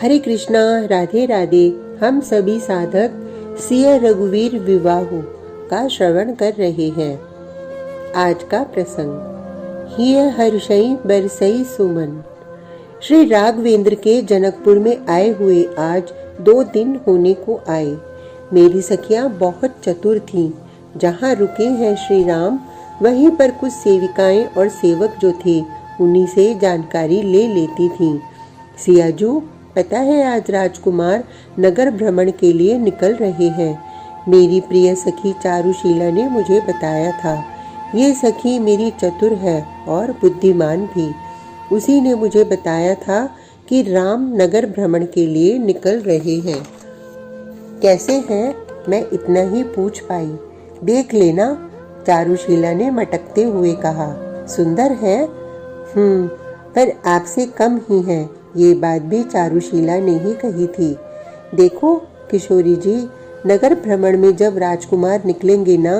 हरे कृष्णा, राधे राधे। हम सभी साधक सिया रघुवीर विवाह का श्रवण कर रहे हैं। आज का प्रसंग हिय हर्षई बरसई सुमन। श्री राघवेंद्र के जनकपुर में आए हुए आज 2 दिन होने को आए। मेरी सखियां बहुत चतुर थीं। जहाँ रुके हैं श्री राम, वहीं पर कुछ सेविकाएं और सेवक जो थे उन्हीं से जानकारी ले लेती थीं। सियाजू, पता है आज राजकुमार नगर भ्रमण के लिए निकल रहे हैं। मेरी प्रिय सखी चारुशीला ने मुझे बताया था। ये सखी मेरी चतुर है और बुद्धिमान भी। उसी ने मुझे बताया था कि राम नगर भ्रमण के लिए निकल रहे हैं। कैसे हैं, मैं इतना ही पूछ पाई। देख लेना, चारुशीला ने मटकते हुए कहा। सुंदर है? पर आपसे कम ही है। ये बात भी चारुशीला ने ही कही थी। देखो किशोरी जी, नगर भ्रमण में जब राजकुमार निकलेंगे ना,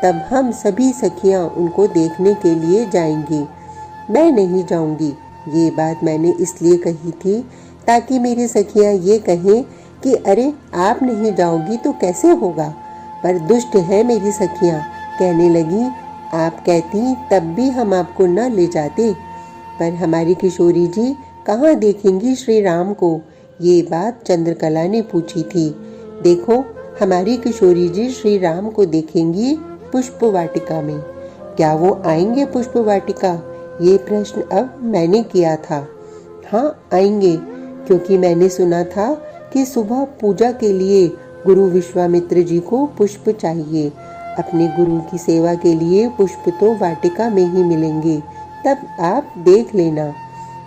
तब हम सभी सखियां उनको देखने के लिए जाएंगी। मैं नहीं जाऊंगी। ये बात मैंने इसलिए कही थी ताकि मेरी सखियां ये कहें कि अरे आप नहीं जाओगी तो कैसे होगा। पर दुष्ट है मेरी सखियां, कहने लगी आप कहती तब भी हम आपको न ले जाते। पर हमारी किशोरी जी कहाँ देखेंगी श्री राम को? ये बात चंद्रकला ने पूछी थी। देखो, हमारी किशोरी जी श्री राम को देखेंगी पुष्प वाटिका में। क्या वो आएंगे पुष्प वाटिका? ये प्रश्न अब मैंने किया था। हाँ आएंगे, क्योंकि मैंने सुना था कि सुबह पूजा के लिए गुरु विश्वामित्र जी को पुष्प चाहिए। अपने गुरु की सेवा के लिए पुष्प तो वाटिका में ही मिलेंगे, तब आप देख लेना।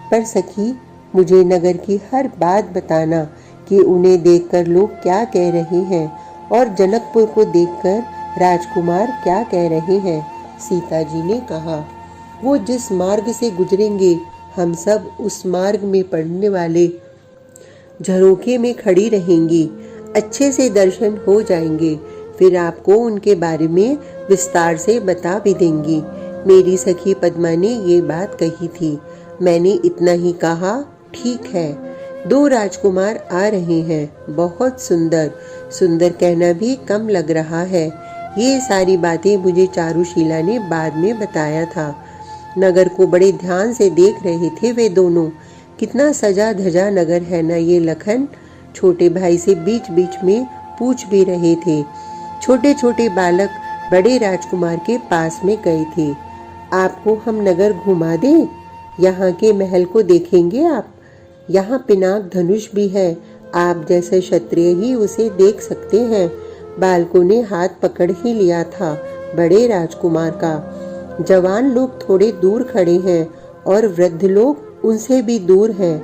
पर सखी, मुझे नगर की हर बात बताना कि उन्हें देखकर लोग क्या कह रहे हैं और जनकपुर को देखकर राजकुमार क्या कह रहे हैं। सीता जी ने कहा, वो जिस मार्ग से गुजरेंगे हम सब उस मार्ग में पड़ने वाले झरोखे में खड़ी रहेंगी। अच्छे से दर्शन हो जाएंगे, फिर आपको उनके बारे में विस्तार से बता भी देंगी। मेरी सखी पद्मा ने ये बात कही थी। मैंने इतना ही कहा, ठीक है। 2 राजकुमार आ रहे हैं, बहुत सुंदर। सुंदर कहना भी कम लग रहा है। ये सारी बातें मुझे चारुशीला ने बाद में बताया था। नगर को बड़े ध्यान से देख रहे थे वे दोनों। कितना सजा धजा नगर है ना ये लखन। छोटे भाई से बीच बीच में पूछ भी रहे थे। छोटे छोटे बालक बड़े राजकुमार के पास में गए थे। आपको हम नगर घुमा दें? यहाँ के महल को देखेंगे आप? यहाँ पिनाक धनुष भी है, आप जैसे क्षत्रिय ही उसे देख सकते हैं। बालकों ने हाथ पकड़ ही लिया था बड़े राजकुमार का। जवान लोग थोड़े दूर खड़े हैं और वृद्ध लोग उनसे भी दूर हैं,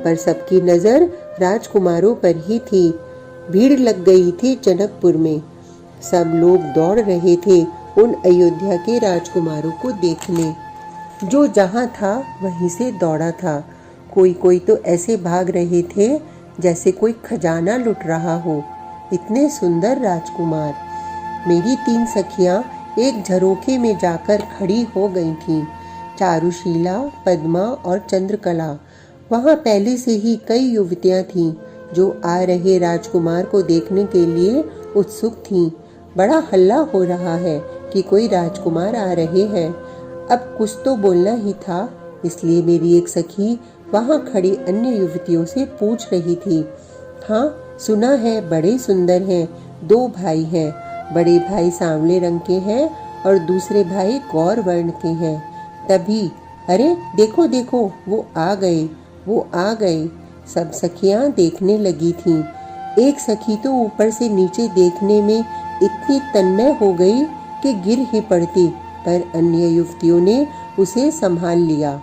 पर सबकी नजर राजकुमारों पर ही थी। भीड़ लग गई थी जनकपुर में। सब लोग दौड़ रहे थे उन अयोध्या के राजकुमारों को देखने। जो जहाँ था वहीं से दौड़ा था। कोई कोई तो ऐसे भाग रहे थे जैसे कोई खजाना लुट रहा हो। इतने सुंदर राजकुमार। मेरी 3 सखियां एक झरोखे में जाकर खड़ी हो गई थीं। चारुशीला, पद्मा और चंद्रकला। वहाँ पहले से ही कई युवतियां थीं जो आ रहे राजकुमार को देखने के लिए उत्सुक थीं। बड़ा हल्ला हो रहा है कि कोई राजकुमार आ रहे हैं। अब कुछ तो बोलना ही था, इसलिए मेरी एक सखी वहाँ खड़ी अन्य युवतियों से पूछ रही थी। हाँ सुना है बड़े सुंदर हैं। 2 भाई हैं। बड़े भाई सांवले रंग के हैं और दूसरे भाई गौर वर्ण के हैं। तभी अरे देखो देखो, वो आ गए, वो आ गए। सब सखियां देखने लगी थीं। एक सखी तो ऊपर से नीचे देखने में इतनी तन्मय हो गई कि गिर ही पड़ती, पर अन्य युवतियों ने उसे संभाल लिया।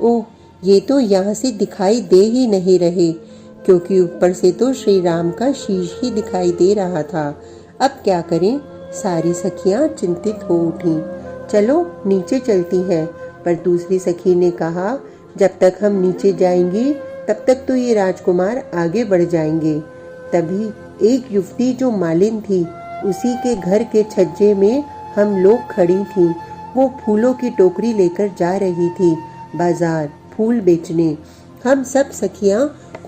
ओह, ये तो यहाँ से दिखाई दे ही नहीं रहे, क्योंकि ऊपर से तो श्री राम का शीश ही दिखाई दे रहा था। अब क्या करें? सारी सखियां चिंतित हो उठीं। चलो नीचे चलती हैं। पर दूसरी सखी ने कहा, जब तक हम नीचे जाएंगी तब तक तो ये राजकुमार आगे बढ़ जाएंगे। तभी एक युवती जो मालिन थी, उसी के घर के छज्जे में हम लोग खड़ी थीं। वो फूलों की टोकरी लेकर जा रही थी बाजार फूल बेचने। हम सब सखियां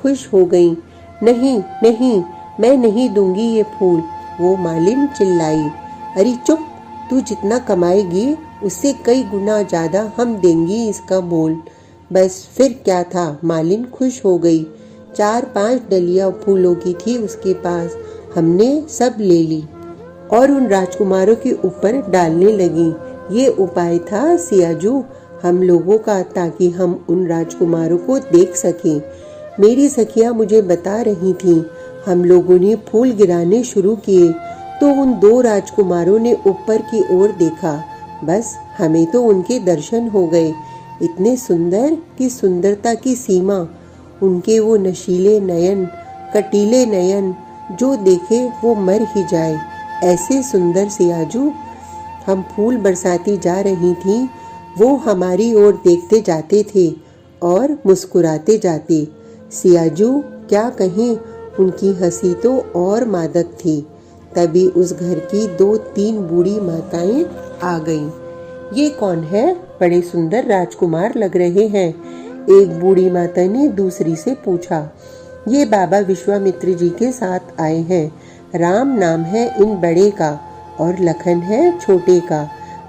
खुश हो गईं। नहीं नहीं, मैं नहीं दूंगी ये फूल, वो मालिन चिल्लाई। अरे चुप, तू जितना कमाएगी उससे कई गुना ज्यादा हम देंगी इसका मोल। बस फिर क्या था, मालिन खुश हो गई। 4-5 डलिया फूलों की थी उसके पास, हमने सब ले ली और उन राजकुमारों के ऊपर डालने लगी। ये उपाय था सियाजू हम लोगों का, ताकि हम उन राजकुमारों को देख सकें। मेरी सखियां मुझे बता रही थीं, हम लोगों ने फूल गिराने शुरू किए तो उन 2 राजकुमारों ने ऊपर की ओर देखा। बस हमें तो उनके दर्शन हो गए, इतने सुंदर कि सुंदरता की सीमा। उनके वो नशीले नयन, कटीले नयन, जो देखे वो मर ही जाए, ऐसे सुंदर सियाजू। हम फूल बरसाती जा रही थीं, वो हमारी ओर देखते जाते थे और मुस्कुराते जाते। सियाजू क्या कहें, उनकी हंसी तो और मादक थी। तभी उस घर की 2-3 बूढ़ी माताएं आ गईं। ये कौन है? बड़े सुंदर राजकुमार लग रहे हैं, एक बूढ़ी माता ने दूसरी से पूछा। ये बाबा विश्वामित्र जी के साथ आए हैं। राम नाम है इन बड़े का और लखन है छोटे का।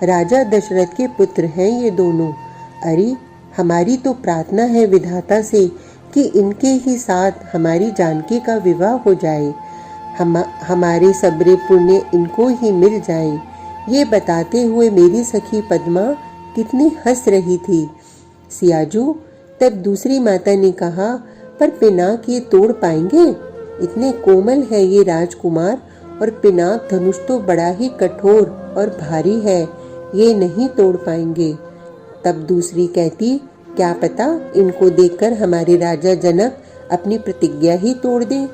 राजा दशरथ के पुत्र हैं ये दोनों। अरे हमारी तो प्रार्थना है विधाता से कि इनके ही साथ हमारी जानकी का विवाह हो जाए, हमारे सबरे पुण्य इनको ही मिल जाए। ये बताते हुए मेरी सखी पद्मा कितनी हंस रही थी। सियाजू, तब दूसरी माता ने कहा, पर पिनाक ये तोड़ पाएंगे? इतने कोमल है ये राजकुमार, और पिनाक धनुष तो बड़ा ही कठोर और भारी है, ये नहीं तोड़ पाएंगे। तब दूसरी कहती, क्या पता इनको देखकर हमारे राजा जनक अपनी प्रतिज्ञा ही तोड़ दे।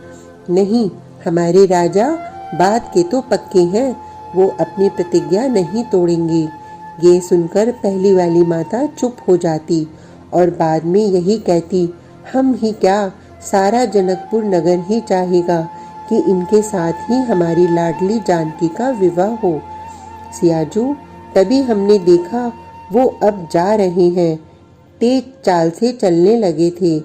नहीं, हमारे राजा बात के तो पक्के हैं, वो अपनी प्रतिज्ञा नहीं तोड़ेंगे। ये सुनकर पहली वाली माता चुप हो जाती और बाद में यही कहती, हम ही क्या, सारा जनकपुर नगर ही चाहेगा कि इनके साथ ही हमारी लाडली जानकी का विवाह हो। सियाजू, तभी हमने देखा वो अब जा रहे हैं, तेज चाल से चलने लगे थे।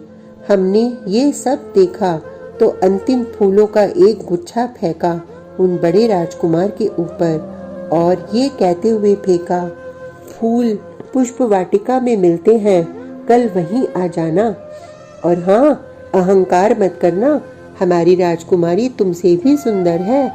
हमने ये सब देखा तो अंतिम फूलों का एक गुच्छा फेंका उन बड़े राजकुमार के ऊपर और ये कहते हुए फेंका, फूल पुष्प वाटिका में मिलते हैं, कल वहीं आ जाना। और हाँ, अहंकार मत करना, हमारी राजकुमारी तुमसे भी सुंदर है।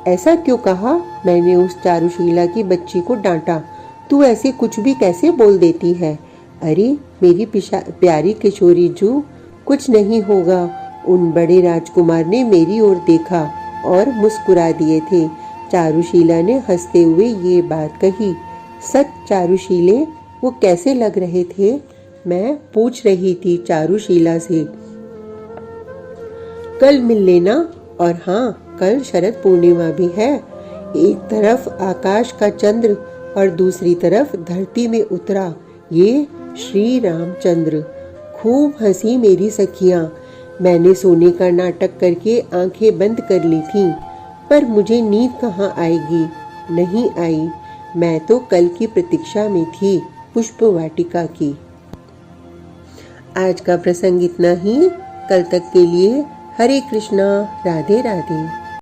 ऐसा क्यों कहा? मैंने उस चारुशीला की बच्ची को डांटा। तू ऐसे कुछ भी कैसे बोल देती है? अरे मेरी प्यारी किशोरी जू, कुछ नहीं होगा। उन बड़े राजकुमार ने मेरी ओर देखा और मुस्कुरा दिए थे। चारुशीला ने हंसते हुए ये बात कही। सच चारुशीले, वो कैसे लग रहे थे? मैं पूछ रही थी चारुशीला से। कल मिल लेना। और हाँ, कल शरद पूर्णिमा भी है। एक तरफ आकाश का चंद्र और दूसरी तरफ धरती में उतरा ये श्री रामचंद्र। खूब हंसी मेरी सखियां। मैंने सोने का नाटक करके आंखें बंद कर ली थीं, पर मुझे नींद कहाँ आएगी? नहीं आई। मैं तो कल की प्रतीक्षा में थी, पुष्प वाटिका की। आज का प्रसंग इतना ही। कल तक के लिए हरे कृष्णा, राधे राधे।